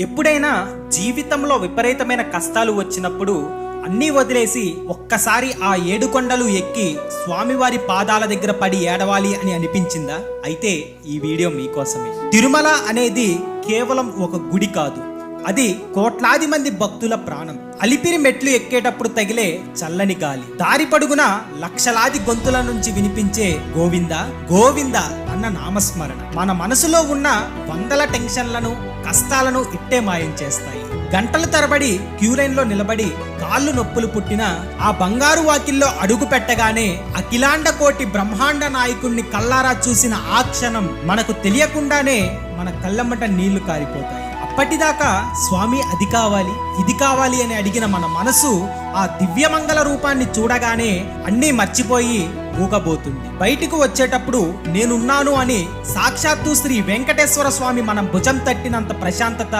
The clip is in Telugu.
ఎప్పుడైనా జీవితంలో విపరీతమైన కష్టాలు వచ్చినప్పుడు అన్నీ వదిలేసి ఒక్కసారి ఆ ఏడుకొండలు ఎక్కి స్వామివారి పాదాల దగ్గర పడి ఏడవాలి అని అనిపించిందా? అయితే ఈ వీడియో మీకోసమే. తిరుమల అనేది కేవలం ఒక గుడి కాదు, అది కోట్లాది మంది భక్తుల ప్రాణం. అలిపిరి మెట్లు ఎక్కేటప్పుడు తగిలే చల్లని గాలి, దారి పడుగున లక్షలాది గొంతుల నుంచి వినిపించే గోవింద గోవింద అన్న నామస్మరణ మన మనసులో ఉన్న వందల టెన్షన్లను, కష్టాలను ఇట్టే మాయం చేస్తాయి. గంటల తరబడి క్యూలైన్ లో నిలబడి కాళ్ళు నొప్పులు పుట్టిన ఆ బంగారు వాకిల్లో అడుగు పెట్టగానే అఖిలాండ కోటి బ్రహ్మాండ నాయకుణ్ణి కల్లారా చూసిన ఆ క్షణం మనకు తెలియకుండానే మన కళ్ళమ్మట నీళ్లు కారిపోతాయి. అప్పటిదాకా స్వామి అది కావాలి ఇది కావాలి అని అడిగిన మన మనసు ఆ దివ్యమంగళ రూపాన్ని చూడగానే అన్నీ మర్చిపోయి ఊగబోతుంది. బయటికి వచ్చేటప్పుడు నేనున్నాను అని సాక్షాత్తు శ్రీ వెంకటేశ్వర స్వామి మనం భుజం తట్టినంత ప్రశాంతత